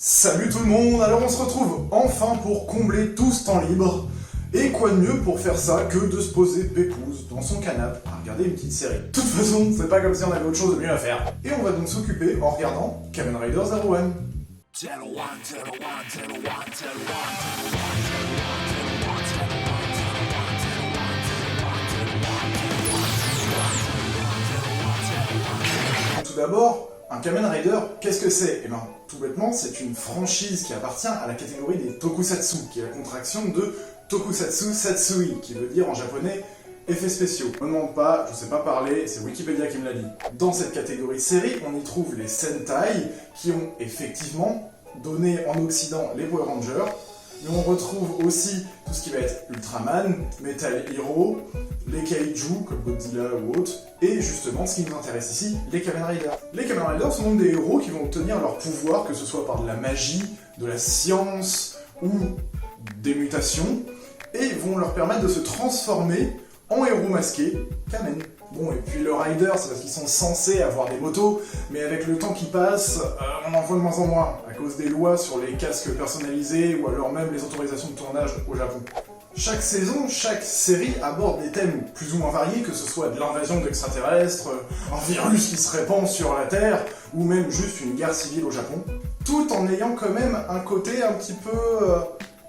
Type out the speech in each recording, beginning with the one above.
Salut tout le monde, alors on se retrouve enfin pour combler tout ce temps libre. Et quoi de mieux pour faire ça que de se poser pépouze dans son canapé à regarder une petite série. De toute façon, c'est pas comme si on avait autre chose de mieux à faire. Et on va donc s'occuper en regardant Kamen Rider Zero One. Tout d'abord, un Kamen Rider, qu'est-ce que c'est? Eh ben, tout bêtement, c'est une franchise qui appartient à la catégorie des tokusatsu, qui est la contraction de Tokusatsu Satsui, qui veut dire en japonais effets spéciaux. Ne me demande pas, je sais pas parler, c'est Wikipédia qui me l'a dit. Dans cette catégorie série, on y trouve les Sentai, qui ont effectivement donné en Occident les Power Rangers, mais on retrouve aussi tout ce qui va être Ultraman, Metal Hero, les Kaiju comme Godzilla ou autres, et justement ce qui nous intéresse ici, les Kamen Riders. Les Kamen Riders sont donc des héros qui vont obtenir leur pouvoir, que ce soit par de la magie, de la science ou des mutations, et vont leur permettre de se transformer en héros masqués, Kamen. Bon, et puis le Rider, c'est parce qu'ils sont censés avoir des motos, mais avec le temps qui passe, on en voit de moins en moins, à cause des lois sur les casques personnalisés, ou alors même les autorisations de tournage au Japon. Chaque saison, chaque série aborde des thèmes plus ou moins variés, que ce soit de l'invasion d'extraterrestres, un virus qui se répand sur la Terre, ou même juste une guerre civile au Japon, tout en ayant quand même un côté un petit peu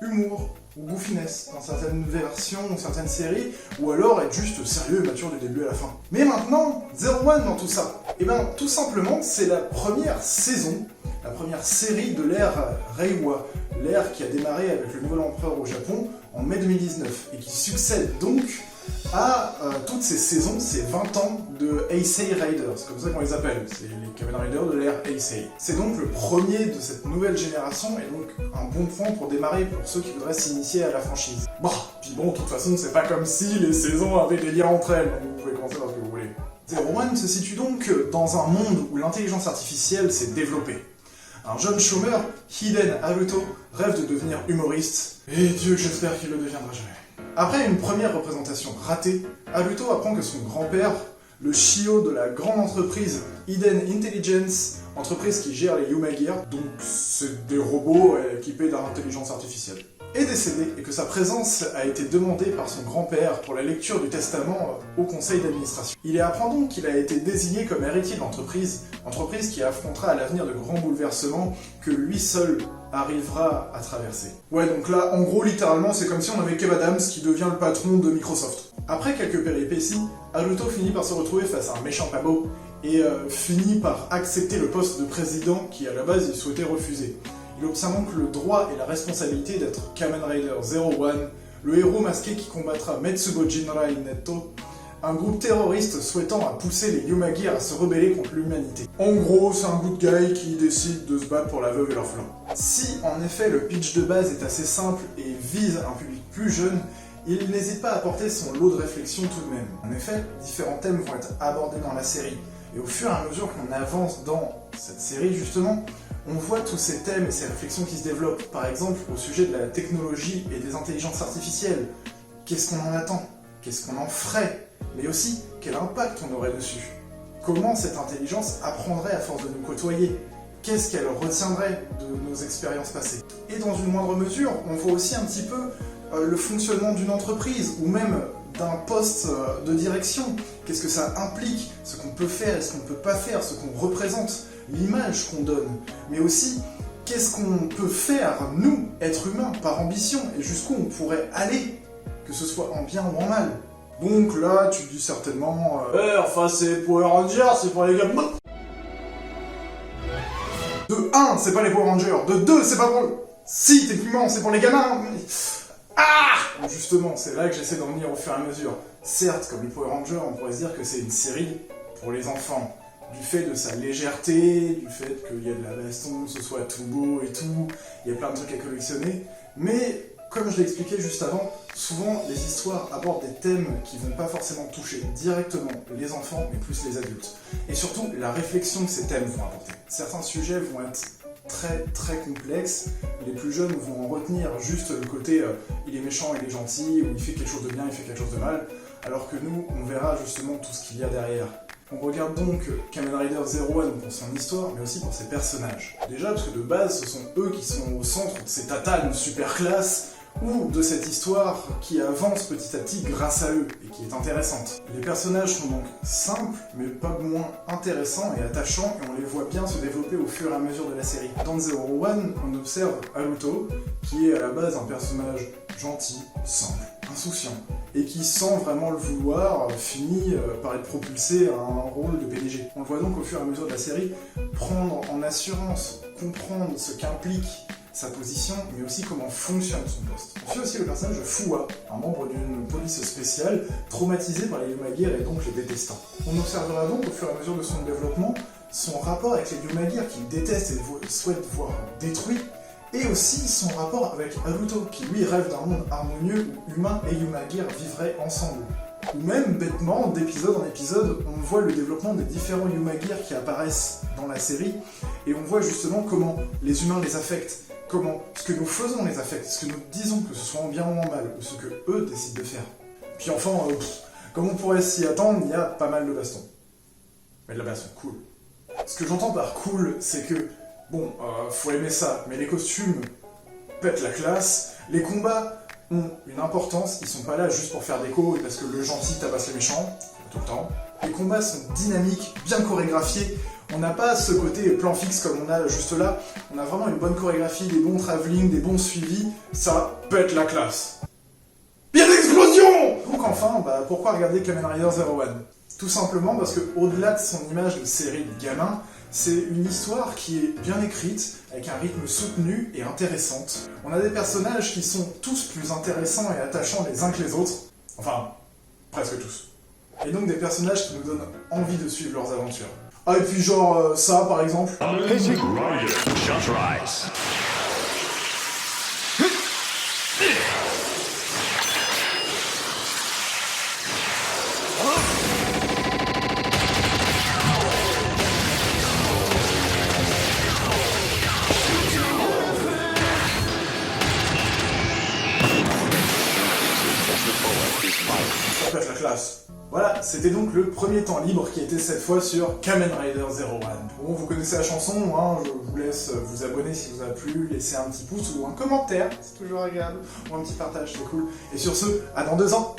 humour ou goofiness dans certaines versions ou certaines séries, ou alors être juste sérieux et mature du début à la fin. Mais maintenant, Zero One dans tout ça, et bien tout simplement c'est la première saison, la première série de l'ère Reiwa, l'ère qui a démarré avec le nouvel empereur au Japon en mai 2019, et qui succède donc à toutes ces saisons, ces 20 ans de Heisei Riders, c'est comme ça qu'on les appelle, c'est les Kamen Riders de l'ère Heisei. C'est donc le premier de cette nouvelle génération, et donc un bon point pour démarrer pour ceux qui voudraient s'initier à la franchise. Bon, puis bon, de toute façon, c'est pas comme si les saisons avaient des liens entre elles, donc vous pouvez commencer par ce que vous voulez. Zero One se situe donc dans un monde où l'intelligence artificielle s'est développée. Un jeune chômeur, Hiden Haruto, rêve de devenir humoriste, et Dieu que j'espère qu'il le deviendra jamais. Après une première représentation ratée, Haruto apprend que son grand-père, le CEO de la grande entreprise Hiden Intelligence, entreprise qui gère les Yumagear, donc c'est des robots équipés d'intelligence artificielle, est décédé et que sa présence a été demandée par son grand-père pour la lecture du testament au conseil d'administration. Il apprend donc qu'il a été désigné comme héritier de l'entreprise, entreprise qui affrontera à l'avenir de grands bouleversements que lui seul arrivera à traverser. Ouais, donc là, en gros, littéralement, c'est comme si on avait Kev Adams qui devient le patron de Microsoft. Après quelques péripéties, Haruto finit par se retrouver face à un méchant pas beau et finit par accepter le poste de président qui, à la base, il souhaitait refuser. Il obtient donc le droit et la responsabilité d'être Kamen Rider Zero One, le héros masqué qui combattra Metsubo Jinrai Netto, un groupe terroriste souhaitant à pousser les Yumagear à se rebeller contre l'humanité. En gros, c'est un good guy qui décide de se battre pour la veuve et l'orphelin. Si, en effet, le pitch de base est assez simple et vise un public plus jeune, il n'hésite pas à apporter son lot de réflexion tout de même. En effet, différents thèmes vont être abordés dans la série, et au fur et à mesure qu'on avance dans cette série, justement, on voit tous ces thèmes et ces réflexions qui se développent, par exemple au sujet de la technologie et des intelligences artificielles. Qu'est-ce qu'on en attend? Qu'est-ce qu'on en ferait? Mais aussi, quel impact on aurait dessus? Comment cette intelligence apprendrait à force de nous côtoyer? Qu'est-ce qu'elle retiendrait de nos expériences passées? Et dans une moindre mesure, on voit aussi un petit peu le fonctionnement d'une entreprise, ou même d'un poste de direction. Qu'est-ce que ça implique? Ce qu'on peut faire et ce qu'on ne peut pas faire, ce qu'on représente, l'image qu'on donne. Mais aussi, qu'est-ce qu'on peut faire, nous, êtres humains, par ambition, et jusqu'où on pourrait aller, que ce soit en bien ou en mal. Donc là, tu te dis certainement... enfin c'est Power Rangers, c'est pour les gars... De 1, c'est pas les Power Rangers. De 2, c'est pas pour... Si, techniquement, c'est pour les gamins, mais... Ah! Justement, c'est là que j'essaie d'en venir au fur et à mesure. Certes, comme les Power Rangers, on pourrait se dire que c'est une série pour les enfants. Du fait de sa légèreté, du fait qu'il y a de la baston, que ce soit tout beau et tout, il y a plein de trucs à collectionner. Mais, comme je l'ai expliqué juste avant, souvent les histoires abordent des thèmes qui vont pas forcément toucher directement les enfants, mais plus les adultes. Et surtout, la réflexion que ces thèmes vont apporter. Certains sujets vont être très complexes, les plus jeunes vont en retenir juste le côté il est méchant, il est gentil, ou il fait quelque chose de bien, il fait quelque chose de mal, alors que nous, on verra justement tout ce qu'il y a derrière. On regarde donc Kamen Rider Zero One pour son histoire, mais aussi pour ses personnages. Déjà parce que de base, ce sont eux qui sont au centre de ces tatanes super classe, ou de cette histoire qui avance petit à petit grâce à eux, et qui est intéressante. Les personnages sont donc simples, mais pas moins intéressants et attachants, et on les voit bien se développer au fur et à mesure de la série. Dans Zero One, on observe Haruto, qui est à la base un personnage gentil, simple, insouciant, et qui, sans vraiment le vouloir, finit par être propulsé à un rôle de PDG. On le voit donc au fur et à mesure de la série prendre en assurance, comprendre ce qu'implique sa position, mais aussi comment fonctionne son poste. On suit aussi le personnage de Fuwa, un membre d'une police spéciale, traumatisé par les Yumagir et donc les détestant. On observera donc au fur et à mesure de son développement son rapport avec les Yumagir qu'il déteste et souhaite voir détruit, et aussi son rapport avec Haruto, qui lui rêve d'un monde harmonieux où humains et Yumagir vivraient ensemble. Ou même, bêtement, d'épisode en épisode, on voit le développement des différents Yumagir qui apparaissent dans la série, et on voit justement comment les humains les affectent, comment ce que nous faisons les affecte, ce que nous disons, que ce soit en bien ou en mal, ou ce que eux décident de faire. Puis enfin, comme on pourrait s'y attendre, il y a pas mal de bastons. Mais de la baston cool. Ce que j'entends par cool, c'est que, bon, faut aimer ça, mais les costumes pètent la classe, les combats ont une importance, ils sont pas là juste pour faire déco, parce que le gentil tabasse les méchants, tout le temps. Les combats sont dynamiques, bien chorégraphiés, on n'a pas ce côté plan fixe comme on a juste là, on a vraiment une bonne chorégraphie, des bons travelling, des bons suivis, ça pète la classe. Bien d'explosion! Donc enfin, pourquoi regarder Kamen Rider Zero One? Tout simplement parce que au-delà de son image de série de gamin, c'est une histoire qui est bien écrite, avec un rythme soutenu et intéressante. On a des personnages qui sont tous plus intéressants et attachants les uns que les autres, enfin, presque tous. Et donc des personnages qui nous donnent envie de suivre leurs aventures. Ah, et puis genre ça par exemple. Ça pète la classe. Voilà, c'était donc le premier temps libre qui était cette fois sur Kamen Rider Zero One. Bon, vous connaissez la chanson, hein, je vous laisse vous abonner si vous a plu, laisser un petit pouce ou un commentaire, c'est toujours agréable, ou un petit partage, c'est cool. Et sur ce, à dans 2 ans.